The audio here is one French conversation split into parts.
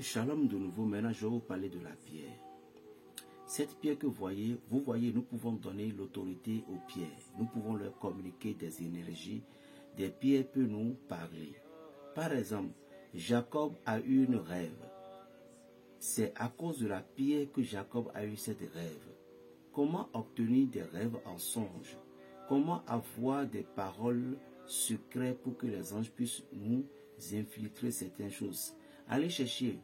Shalom de nouveau, maintenant je vais vous parler de la pierre. Cette pierre que vous voyez, nous pouvons donner l'autorité aux pierres. Nous pouvons leur communiquer des énergies. Des pierres peuvent nous parler. Par exemple, Jacob a eu un rêve. C'est à cause de la pierre que Jacob a eu cette rêve. Comment obtenir des rêves en songe? Comment avoir des paroles secrètes pour que les anges puissent nous infiltrer certaines choses? Allez chercher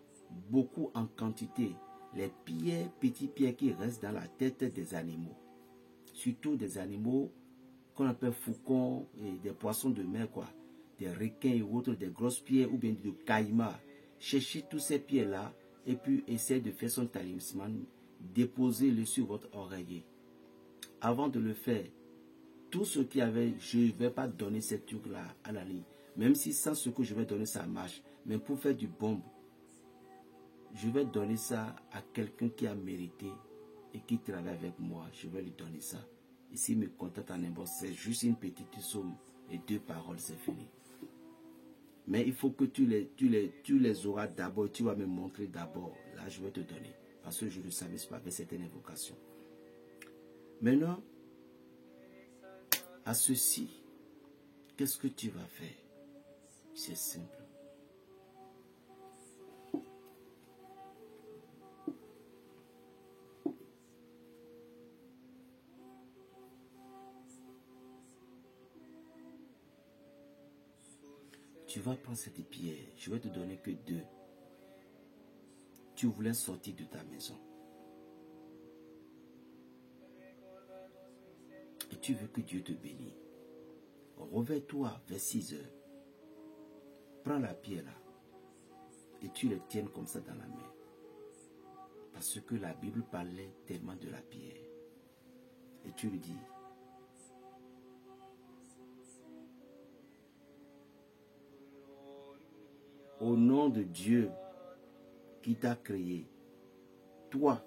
beaucoup en quantité les pierres, petites pierres qui restent dans la tête des animaux. Surtout des animaux qu'on appelle faucons et des poissons de mer, quoi. Des requins et autres, des grosses pierres ou bien du caïman. Cherchez toutes ces pierres-là et puis essayez de faire son talisman. Déposez-le sur votre oreiller. Avant de le faire, tout ce qu'il y avait, je ne vais pas donner ces trucs-là à la ligne. Même si sans ce que je vais donner, ça marche. Mais pour faire du bombe, je vais donner ça à quelqu'un qui a mérité et qui travaille avec moi. Je vais lui donner ça. Et s'il me contacte en inbox, c'est juste une petite somme et 2 paroles, c'est fini. Mais il faut que tu les auras d'abord. Tu vas me montrer d'abord. Là, je vais te donner. Parce que je ne savais pas avec certaines invocations. Maintenant, à ceci, qu'est-ce que tu vas faire? C'est simple. Tu vas prendre cette pierre. Je vais te donner que 2. Tu voulais sortir de ta maison. Et tu veux que Dieu te bénisse. Réveille-toi vers 6 heures. Prends la pierre là. Et tu les tiennes comme ça dans la main. Parce que la Bible parlait tellement de la pierre. Et tu lui dis, au nom de Dieu qui t'a créé, toi,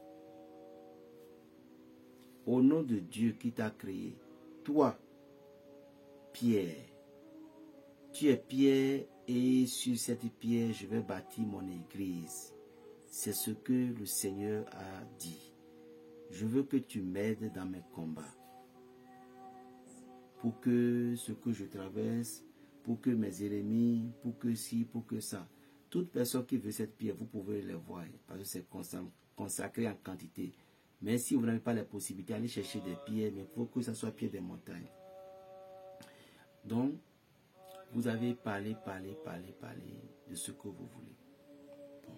au nom de Dieu qui t'a créé, toi, Pierre, tu es pierre et sur cette pierre je vais bâtir mon église. C'est ce que le Seigneur a dit. Je veux que tu m'aides dans mes combats. Pour que ce que je traverse, pour que mes ennemis, pour que ci, pour que ça. Toute personne qui veut cette pierre, vous pouvez les voir. Parce que c'est consacré en quantité. Mais si vous n'avez pas la possibilité, allez chercher des pierres, mais il faut que ce soit pierre des montagnes. Donc, vous avez parlé de ce que vous voulez. Bon.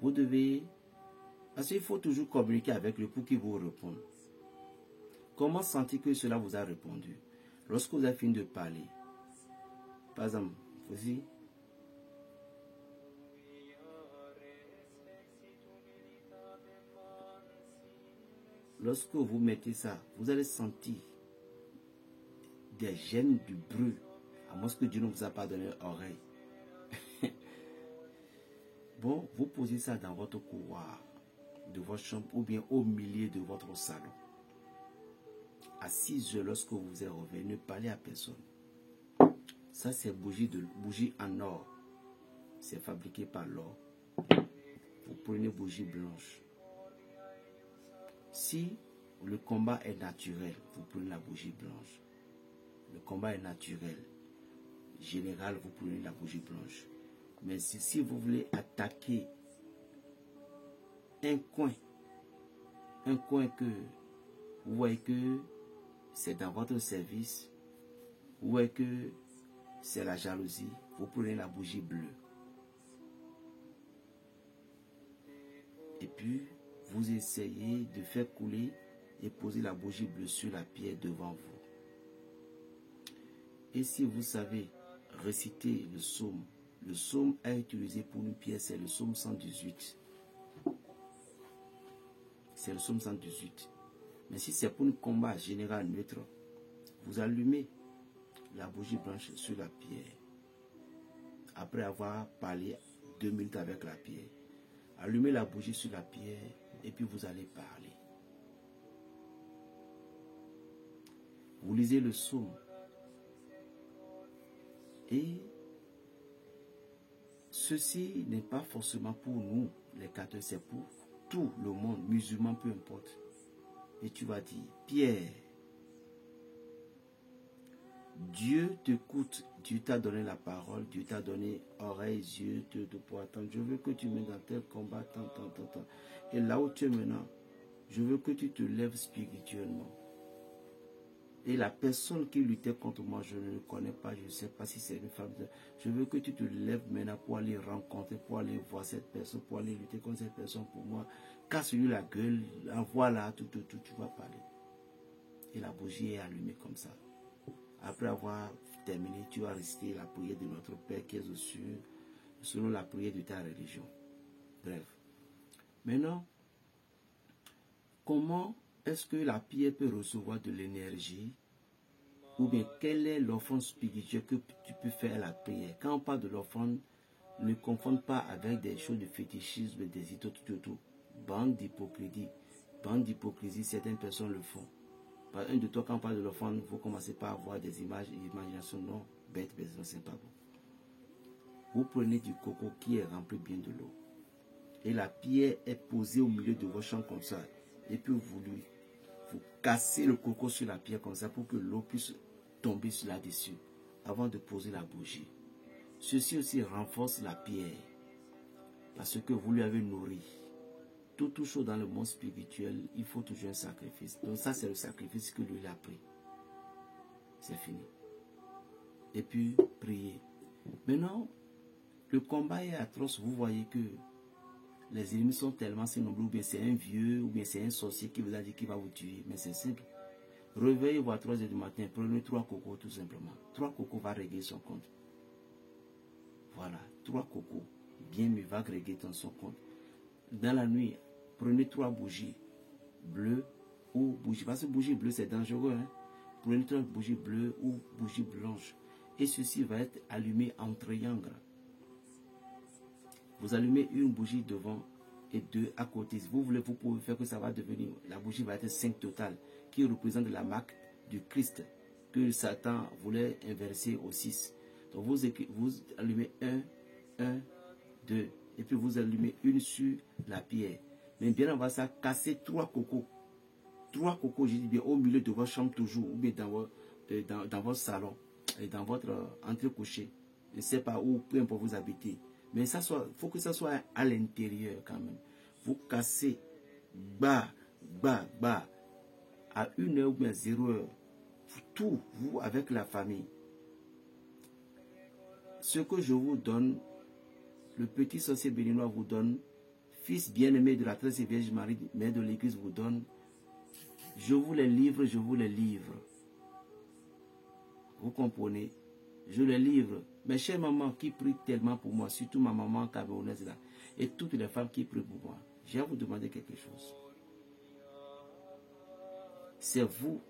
Vous devez... Parce qu'il faut toujours communiquer avec lui pour qu'il vous réponde. Comment sentir que cela vous a répondu? Lorsque vous avez fini de parler, par exemple, voici. Lorsque vous mettez ça, vous allez sentir des gènes du bruit, à moins que Dieu ne vous a pas donné oreille. Bon, vous posez ça dans votre couloir de votre chambre ou bien au milieu de votre salon. À 6 heures, lorsque vous êtes revenu, ne parlez à personne. Ça, c'est bougie en or. C'est fabriqué par l'or. Vous prenez bougie blanche. Si le combat est naturel, vous prenez la bougie blanche. Le combat est naturel. Général, vous prenez la bougie blanche. Mais si vous voulez attaquer un coin que vous voyez que c'est dans votre service, vous voyez que c'est la jalousie, vous prenez la bougie bleue. Et puis, vous essayez de faire couler et poser la bougie bleue sur la pierre devant vous. Et si vous savez réciter le psaume à utiliser pour une pierre, c'est le psaume 118. C'est le psaume 118. Mais si c'est pour un combat général neutre, vous allumez la bougie blanche sur la pierre. Après avoir parlé 2 minutes avec la pierre, allumez la bougie sur la pierre et puis vous allez parler. Vous lisez le psaume. Et ceci n'est pas forcément pour nous, les catholiques, c'est pour tout le monde, musulman, peu importe. Et tu vas dire, Pierre, Dieu t'écoute, Dieu t'a donné la parole, Dieu t'a donné oreilles, yeux, pour attendre. Je veux que tu me dans tel combat, tant. Et là où tu es maintenant, je veux que tu te lèves spirituellement. Et la personne qui luttait contre moi, je ne le connais pas, je ne sais pas si c'est une femme. Je veux que tu te lèves maintenant pour aller rencontrer, pour aller voir cette personne, pour aller lutter contre cette personne pour moi. Casse-lui la gueule, envoie-la, tout, tu vas parler. Et la bougie est allumée comme ça. Après avoir terminé, tu vas réciter la prière de notre Père qui est aux cieux, selon la prière de ta religion. Bref. Maintenant, comment est-ce que la pierre peut recevoir de l'énergie? Ou bien, quelle est l'offrande spirituelle que tu peux faire à la prière? Quand on parle de l'offrande, ne confonde pas avec des choses de fétichisme, des idoles, tout. Bande d'hypocrisie. Bande d'hypocrisie, certaines personnes le font. Par un de toi, quand on parle de l'offrande, vous commencez pas à avoir des images, imagination, non, bête, non, c'est pas bon. Vous prenez du coco qui est rempli bien de l'eau. Et la pierre est posée au milieu de vos champs comme ça. Et puis vous cassez le coco sur la pierre comme ça pour que l'eau puisse tomber là-dessus avant de poser la bougie. Ceci aussi renforce la pierre parce que vous lui avez nourri. Toute chose dans le monde spirituel, il faut toujours un sacrifice. Donc ça, c'est le sacrifice que lui a pris. C'est fini. Et puis, prier. Maintenant, le combat est atroce. Vous voyez que les ennemis sont tellement si nombreux, ou bien c'est un vieux, ou bien c'est un sorcier qui vous a dit qu'il va vous tuer. Mais c'est simple. Réveillez-vous à 3 h du matin, prenez 3 cocos tout simplement. 3 cocos va régler son compte. Voilà, 3 cocos. Bien mieux va régler dans son compte. Dans la nuit, prenez 3 bougies bleues ou bougies. Parce que bougie bleue c'est dangereux. Hein? Prenez 3 bougies bleues ou bougies blanches. Et ceci va être allumé en triangle. Vous allumez une bougie devant et 2 à côté. Si vous voulez, vous pouvez faire que ça va devenir, la bougie va être 5 total, qui représente la marque du Christ que Satan voulait inverser au 6. Donc vous allumez 1, 2, et puis vous allumez une sur la pierre. Mais bien avant ça, cassez 3 cocos. 3 cocos, je dis bien, au milieu de votre chambre toujours, ou bien dans votre salon, et dans votre entrecouché. Je ne sais pas où, peu importe vous habitez. Mais il faut que ça soit à l'intérieur quand même. Vous cassez bas, à 1 h ou bien 0 h. Tout, vous avec la famille. Ce que je vous donne, le petit sorcier béninois vous donne, fils bien-aimé de la très Vierge Marie, mère de l'église vous donne, je vous les livre. Vous comprenez? Je les livre. Mes chères mamans qui prient tellement pour moi, surtout ma maman camerounaise là, et toutes les femmes qui prient pour moi, je vais vous demander quelque chose. C'est vous.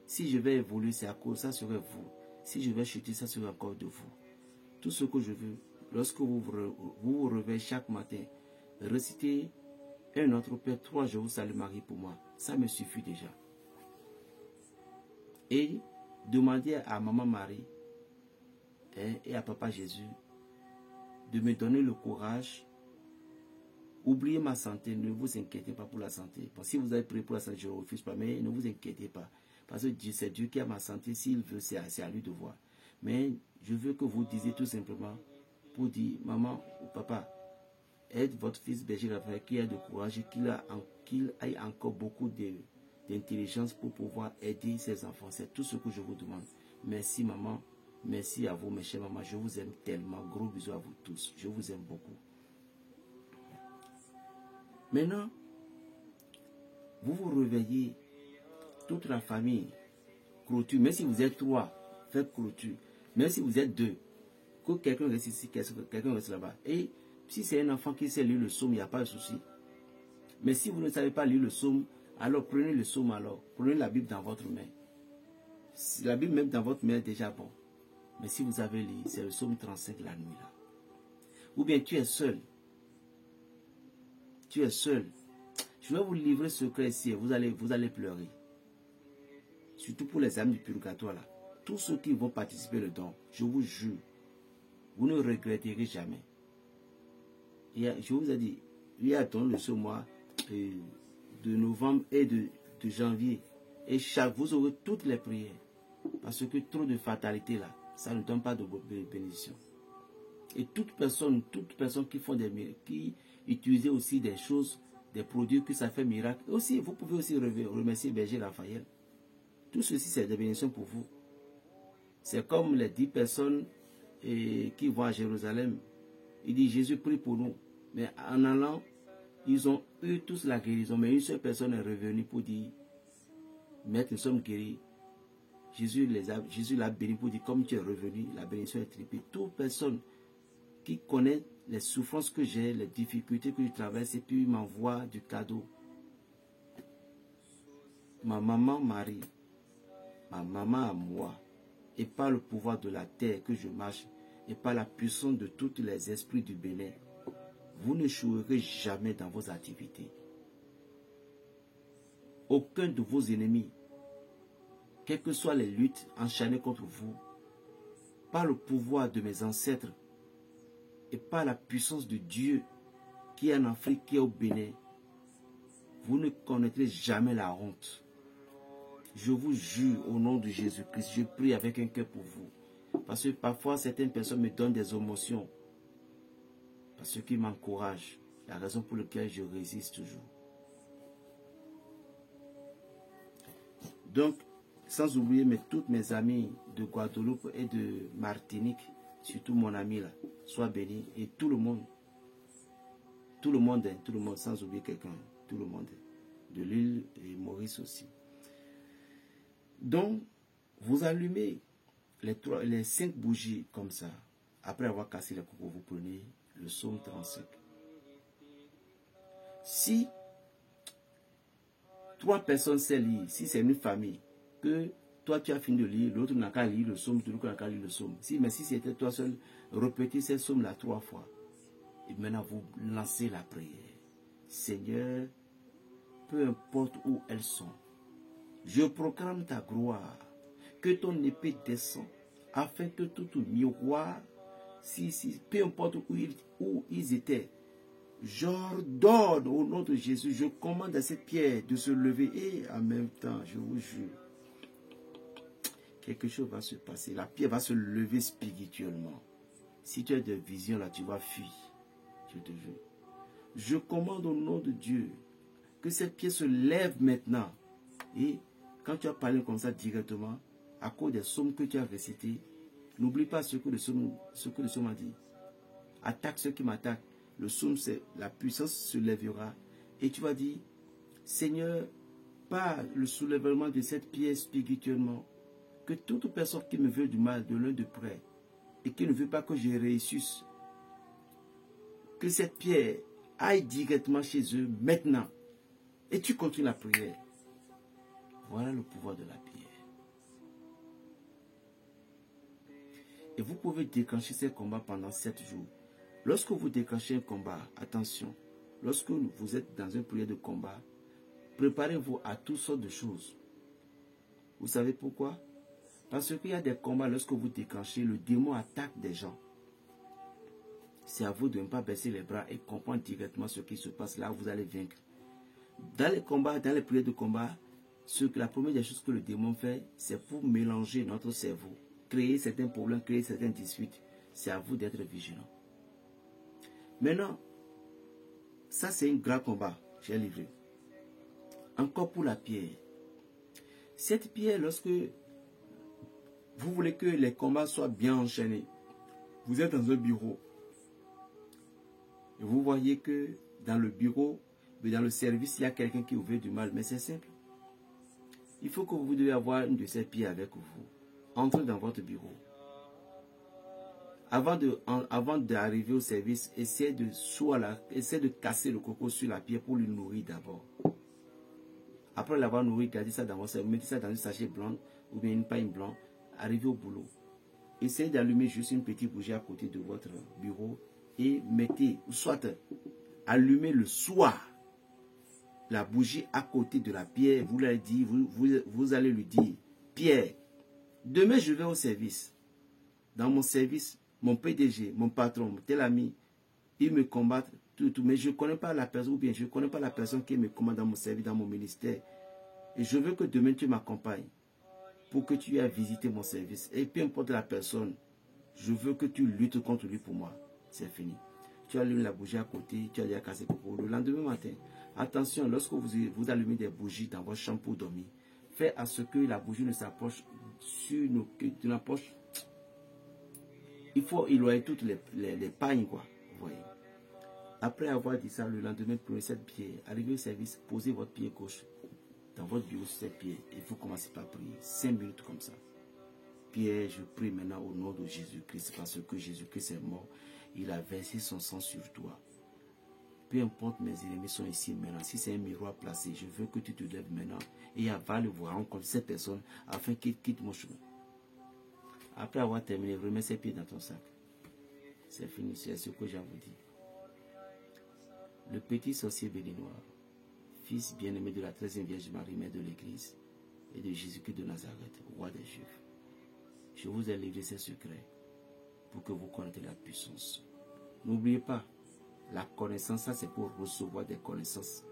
Si je vais évoluer, c'est à cause, ça serait vous. Si je vais chuter, ça serait encore de vous. Tout ce que je veux, lorsque vous vous réveillez chaque matin, récitez un autre Père, 3 je vous salue Marie pour moi. Ça me suffit déjà. Et demandez à Maman Marie et à Papa Jésus de me donner le courage. Oubliez ma santé, ne vous inquiétez pas pour la santé. Parce que si vous avez prié pour la santé, je ne refuse pas, mais ne vous inquiétez pas. Parce que c'est Dieu qui a ma santé, s'il veut, c'est à lui de voir. Mais je veux que vous disiez tout simplement, pour dire, maman ou papa, aide votre fils berger Raphaël qui a de courage, qu'il ait encore beaucoup d'intelligence pour pouvoir aider ses enfants. C'est tout ce que je vous demande. Merci maman, merci à vous mes chers mamans, je vous aime tellement. Gros bisous à vous tous, je vous aime beaucoup. Maintenant, vous vous réveillez, toute la famille, clôture, même si vous êtes 3, faites clôture. Même si vous êtes 2, que quelqu'un reste ici, quelqu'un reste là-bas. Et si c'est un enfant qui sait lire le psaume, il n'y a pas de souci. Mais si vous ne savez pas lire le psaume, alors prenez le psaume alors. Prenez la Bible dans votre main. Si la Bible même dans votre main est déjà bon. Mais si vous avez lu, c'est le psaume 35 la nuit là. Ou bien tu es seul. Tu es seul. Je vais vous livrer ce secret ici. Vous allez pleurer. Surtout pour les âmes du purgatoire là. Tous ceux qui vont participer au don, je vous jure, vous ne regretterez jamais. je vous ai dit, il y a dans ce mois de novembre et de janvier. Et vous aurez toutes les prières. Parce que trop de fatalité là, ça ne donne pas de bénédiction. Et toute personne qui font qui utilisent aussi des choses, des produits que ça fait miracle. Aussi, vous pouvez aussi remercier Berger Raphaël. Tout ceci, c'est des bénédictions pour vous. C'est comme les 10 personnes qui vont à Jérusalem. Il dit, Jésus prie pour nous. Mais en allant, ils ont eu tous la guérison. Mais une seule personne est revenue pour dire, Maître, nous sommes guéris. Jésus l'a béni pour dire, comme tu es revenu, la bénédiction est triplée. Toute personne qui connaît les souffrances que j'ai, les difficultés que je traverse, et puis m'envoie du cadeau. Ma maman Marie, ma maman à moi, et par le pouvoir de la terre que je marche, et par la puissance de tous les esprits du Bénin, vous n'échouerez jamais dans vos activités. Aucun de vos ennemis, quelles que soient les luttes enchaînées contre vous, par le pouvoir de mes ancêtres et par la puissance de Dieu qui est en Afrique, qui est au Bénin, vous ne connaîtrez jamais la honte. Je vous jure au nom de Jésus-Christ, je prie avec un cœur pour vous. Parce que parfois certaines personnes me donnent des émotions. Parce qu'ils m'encouragent. La raison pour laquelle je résiste toujours. Donc, sans oublier toutes mes amies de Guadeloupe et de Martinique, surtout mon ami là, sois béni, et tout le monde, sans oublier quelqu'un, tout le monde, de l'île et Maurice aussi. Donc, vous allumez les 5 bougies comme ça. Après avoir cassé les cocos, vous prenez le psaume 35. Si 3 personnes s'est lire, si c'est une famille, que toi tu as fini de lire, l'autre n'a qu'à lire le psaume, l'autre n'a qu'à lire le psaume. Mais si c'était toi seul, répétez ces psaumes là 3 fois. Et maintenant vous lancez la prière. Seigneur, peu importe où elles sont, je proclame ta gloire, que ton épée descend, afin que tout miroir, peu importe où ils étaient, j'ordonne au nom de Jésus, je commande à cette pierre de se lever et en même temps, je vous jure, quelque chose va se passer. La pierre va se lever spirituellement. Si tu as des visions là, tu vas fuir. Je te jure. Je commande au nom de Dieu que cette pierre se lève maintenant. Et quand tu as parlé comme ça directement, à cause des psaumes que tu as récités, n'oublie pas ce que le psaume a dit. Attaque ceux qui m'attaquent. Le psaume, c'est la puissance se lèvera. Et tu vas dire, Seigneur, par le soulèvement de cette pierre spirituellement, que toute personne qui me veut du mal, de loin de près, et qui ne veut pas que je réussisse, que cette pierre aille directement chez eux maintenant. Et tu continues la prière. Voilà le pouvoir de la prière. Et vous pouvez déclencher ces combats pendant 7 jours. Lorsque vous déclenchez un combat, attention, lorsque vous êtes dans une prière de combat, préparez-vous à toutes sortes de choses. Vous savez pourquoi? Parce qu'il y a des combats, lorsque vous déclenchez, le démon attaque des gens. C'est à vous de ne pas baisser les bras et comprendre directement ce qui se passe. Là, vous allez vaincre. Dans les combats, dans les prières de combat, la première des choses que le démon fait, c'est pour mélanger notre cerveau, créer certains problèmes, créer certaines disputes. C'est à vous d'être vigilant. Maintenant, ça c'est un grand combat, j'ai livré. Encore pour la pierre. Cette pierre, lorsque vous voulez que les combats soient bien enchaînés, vous êtes dans un bureau. Et vous voyez que dans le bureau, mais dans le service, il y a quelqu'un qui vous veut du mal. Mais c'est simple. Il faut que vous devez avoir une de ces pierres avec vous. Entrez dans votre bureau. Avant d'arriver au service, essayez de casser le coco sur la pierre pour le nourrir d'abord. Après l'avoir nourri, gardez ça dans votre cerveau, mettez ça dans un sachet blanc ou bien une paille blanche. Arrivez au boulot. Essayez d'allumer juste une petite bougie à côté de votre bureau et mettez, soit allumez le soir la bougie à côté de la pierre. Vous allez lui dire, Pierre, demain je vais au service. Dans mon service, mon PDG, mon patron, tel ami, Ils me combattent, tout, mais je ne connais pas la personne, ou bien je ne connais pas la personne qui me combat dans mon service, dans mon ministère. Et je veux que demain tu m'accompagnes pour que tu aies visité mon service. Et peu importe la personne, je veux que tu luttes contre lui pour moi. C'est fini. Tu allumes la bougie à côté, tu as déjà cassé le lendemain matin. Attention, lorsque vous allumez des bougies dans votre chambre pour dormir, faites à ce que la bougie ne s'approche de la poche. Il faut éloigner toutes les pagnes, quoi. Vous voyez. Après avoir dit ça, le lendemain, prenez cette pierre, arrivez au service, posez votre pied gauche dans votre bureau sur cette pierre et vous commencez par prier 5 minutes comme ça. Pierre, je prie maintenant au nom de Jésus-Christ parce que Jésus-Christ est mort. Il a versé son sang sur toi. Peu importe mes ennemis sont ici maintenant. Si c'est un miroir placé, je veux que tu te lèves maintenant et avale voir rencontre cette personne afin qu'il quitte mon chemin. Après avoir terminé, remets ses pieds dans ton sac. C'est fini, c'est ce que j'ai à vous dire. Le petit sorcier béninois, fils bien-aimé de la 13e Vierge Marie, mère de l'Église, et de Jésus-Christ de Nazareth, roi des Juifs. Je vous ai livré ces secrets pour que vous connaissiez la puissance. N'oubliez pas, la connaissance, ça c'est pour recevoir des connaissances.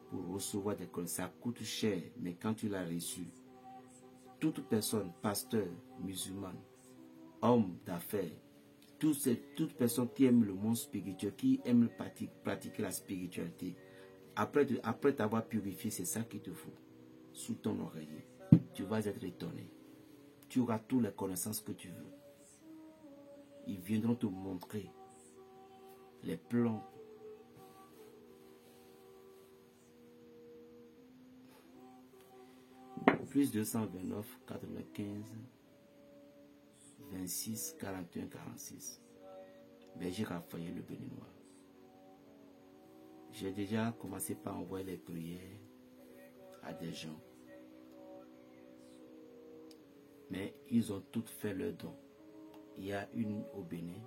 Pour recevoir des connaissances, ça coûte cher, mais quand tu l'as reçu, toute personne, pasteur, musulman, homme d'affaires, toute personne qui aime le monde spirituel, qui aime pratiquer la spiritualité, après t'avoir purifié, c'est ça qu'il te faut. Sous ton oreiller, tu vas être étonné. Tu auras toutes les connaissances que tu veux. Ils viendront te montrer les plans. Plus 229, 95, 26, 41, 46. Berger Raphaël le Béninois. J'ai déjà commencé par envoyer les prières à des gens. Mais ils ont toutes fait leur don. Il y a une au Bénin.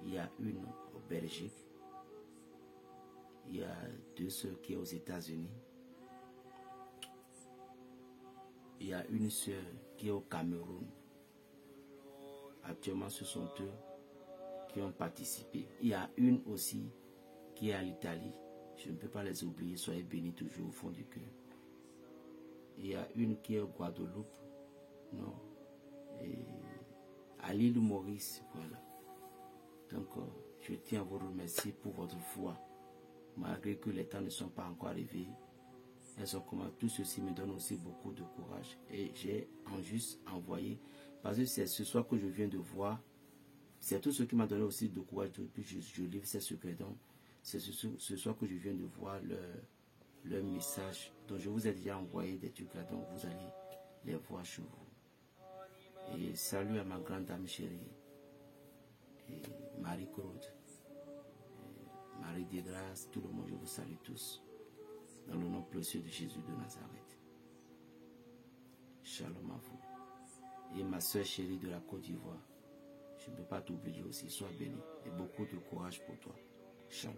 Il y a une au Belgique. Il y a 2 sœurs qui sont aux États-Unis. Il y a une sœur qui est au Cameroun. Actuellement, ce sont eux qui ont participé. Il y a une aussi qui est à l'Italie. Je ne peux pas les oublier. Soyez bénis toujours au fond du cœur. Il y a une qui est au Guadeloupe. Non. Et à l'île Maurice. Voilà. Donc, je tiens à vous remercier pour votre foi. Malgré que les temps ne sont pas encore arrivés. Elles ont commencé. Tout ceci me donne aussi beaucoup de courage. Et j'ai juste envoyé. Parce que c'est ce soir que je viens de voir. C'est tout ce qui m'a donné aussi de courage. Depuis je livre ces secrets. Donc, c'est ce soir que je viens de voir leur message. Donc, je vous ai déjà envoyé des trucs là. Donc, vous allez les voir chez vous. Et salut à ma grande dame chérie. Et Marie-Claude. Marie de Grâce. Tout le monde, je vous salue tous. Dans le nom précieux de Jésus de Nazareth. Shalom à vous. Et ma soeur chérie de la Côte d'Ivoire. Je ne peux pas t'oublier aussi. Sois béni. Et beaucoup de courage pour toi. Shalom.